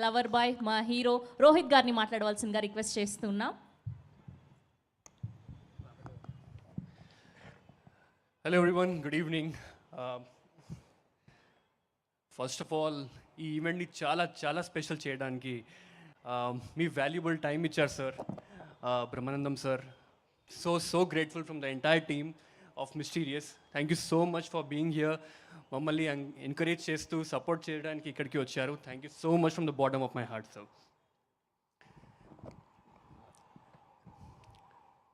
Lover boy మా hero Rohit గారిని మాట్లాడవలసిందిగా రిక్వెస్ట్ చేస్తున్నా. Hello everyone, good evening. First of all ఈ ఈవెంట్ని చాలా చాలా స్పెషల్ చేయడానికి మీ వాల్యుబుల్ టైం ఇచ్చారు sir, Brahmanandam sir. So grateful from the entire team of mysterious. Thank you so much for being here. మమ్మల్ని ఎంకరేజ్ చేస్తూ సపోర్ట్ చేయడానికి ఇక్కడికి వచ్చారు. Thank you so much from the bottom of my heart sir.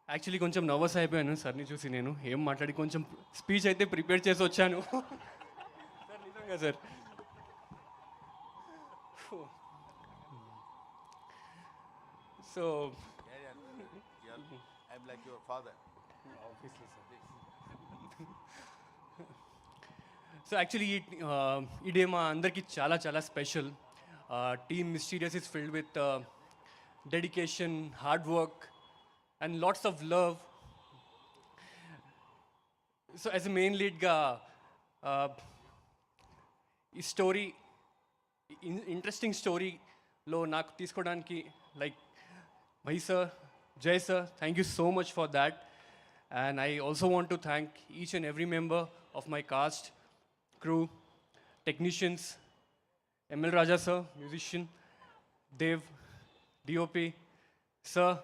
Actually కొంచెం nervous అయిపోయాను సార్ని చూసి. నేను ఏం మాట్లాడి కొంచెం స్పీచ్ అయితే ప్రిపేర్ చేసి వచ్చాను సార్, నిజంగా sir. So I'm like your father. obviously sir. So actually ఈ డే మా అందరికీ చాలా చాలా special. Team mysterious is filled with dedication, hard work and lots of love. So as a main lead ga ఈ story interesting story లో నాకు తీసుకోవడానికి like Mahi sir, Jai sir, thank you so much for that. And I also want to thank each and every member of my cast, crew, technicians, M L Raja sir, musician, Dev, D O P sir.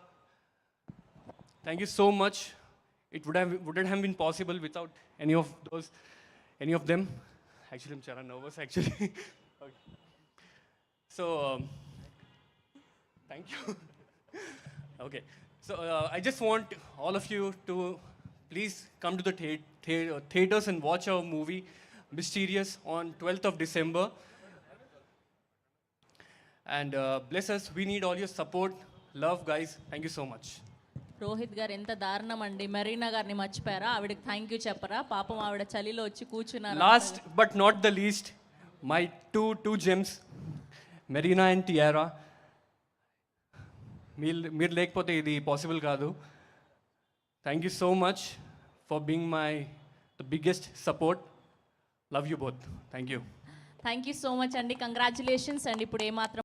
Thank you so much. It wouldn't have been possible without any of them. Actually, I'm chala nervous actually. Okay. So, thank you. Okay. So, I just want all of you to please come to the theaters and watch our movie Mysterious on 12th of December. And bless us. We need all your support. Love, guys. Thank you so much. Rohit గారు ఎంత దారుణం అండి, మెరీనా గారిని మర్చిపోయారా? ఆవిడకి thank you చెప్పరా? పాపం ఆవిడ చలిలో వచ్చి కూర్చున్నారు. Last but not the least, my two gems, Marina and Tiara. మీరు లేకపోతే ఇది పాసిబుల్ కాదు. Thank you so much for being the biggest support. Love you both. Thank you so much అండి. కంగ్రాచులేషన్స్ అండి. ఇప్పుడు ఏమాత్రం